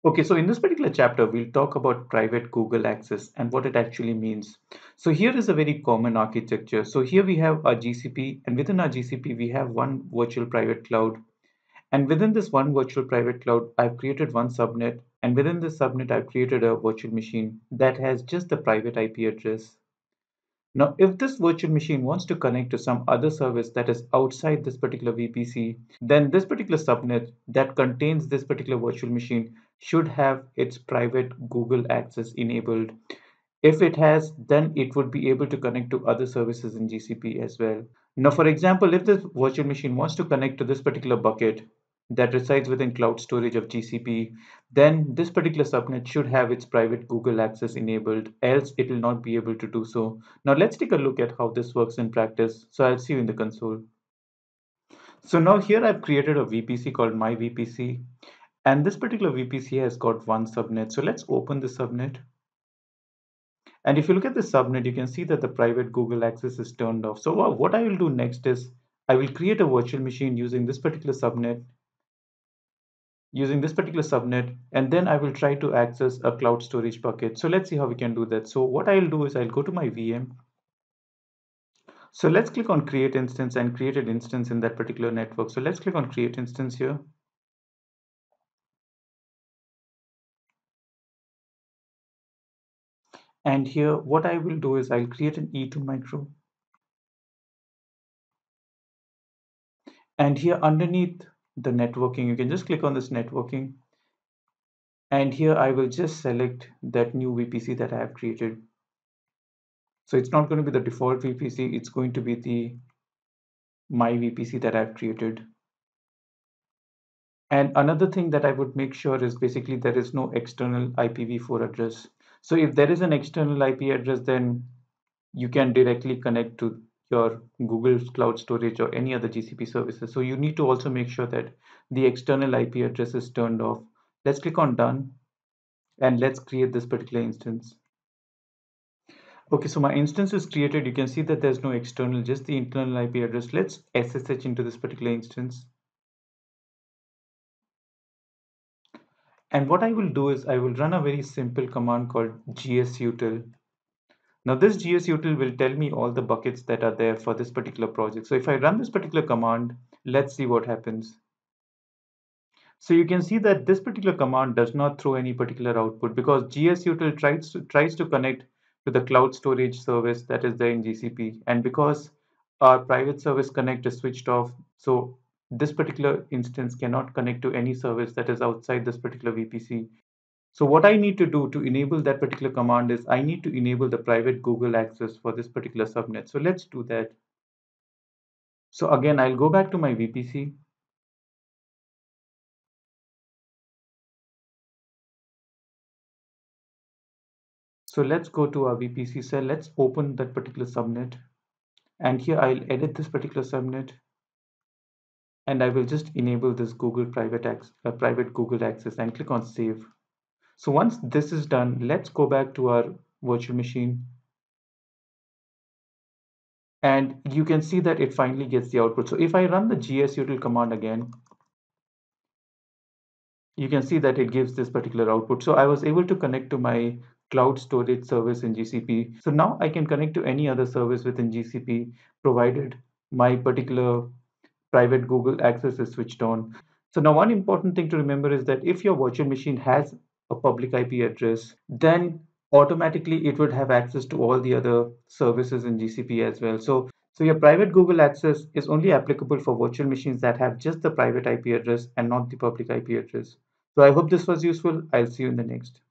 Okay, so in this particular chapter, we'll talk about private Google access and what it actually means. So here is a very common architecture. So here we have our GCP, and within our GCP, we have one virtual private cloud. And within this one virtual private cloud, I've created one subnet. And within this subnet, I've created a virtual machine that has just the private IP address. Now, if this virtual machine wants to connect to some other service that is outside this particular VPC, then this particular subnet that contains this particular virtual machine should have its private Google access enabled. If it has, then it would be able to connect to other services in GCP as well. Now, for example, if this virtual machine wants to connect to this particular bucket that resides within cloud storage of GCP, then this particular subnet should have its private Google access enabled, else it will not be able to do so. Now, let's take a look at how this works in practice. So I'll see you in the console. So now here I've created a VPC called my VPC, and this particular VPC has got one subnet. So let's open the subnet. And if you look at the subnet, you can see that the private Google access is turned off. So what I will do next is I will create a virtual machine using this particular subnet, and then I will try to access a cloud storage bucket. So let's see how we can do that. So what I'll do is I'll go to my VM. So let's click on create instance and create an instance in that particular network. So let's click on create instance here. And here, what I will do is I'll create an E2 micro. And here underneath the networking, you can just click on this networking. And here I will just select that new VPC that I have created. So it's not going to be the default VPC, it's going to be the my VPC that I've created. And another thing that I would make sure is basically there is no external IPv4 address. So if there is an external IP address, then you can directly connect to your Google Cloud Storage or any other GCP services. So you need to also make sure that the external IP address is turned off. Let's click on done and let's create this particular instance. Okay, so my instance is created. You can see that there's no external, just the internal IP address. Let's SSH into this particular instance. And what I will do is I will run a very simple command called gsutil. Now this gsutil will tell me all the buckets that are there for this particular project. So if I run this particular command, let's see what happens. So you can see that this particular command does not throw any particular output because gsutil tries to connect to the cloud storage service that is there in GCP. And because our private service connect is switched off, so this particular instance cannot connect to any service that is outside this particular VPC. So what I need to do to enable that particular command is I need to enable the private Google access for this particular subnet. So let's do that. So again, I'll go back to my VPC. So let's go to our VPC cell. Let's open that particular subnet. And here I'll edit this particular subnet. And I will just enable this Google private Google access and click on save. So once this is done, let's go back to our virtual machine. And you can see that it finally gets the output. So if I run the gsutil command again, you can see that it gives this particular output. So I was able to connect to my cloud storage service in GCP. So now I can connect to any other service within GCP, provided my particular private Google access is switched on. So now one important thing to remember is that if your virtual machine has a public IP address, then automatically it would have access to all the other services in GCP as well. So your private Google access is only applicable for virtual machines that have just the private IP address and not the public IP address. So I hope this was useful. I'll see you in the next.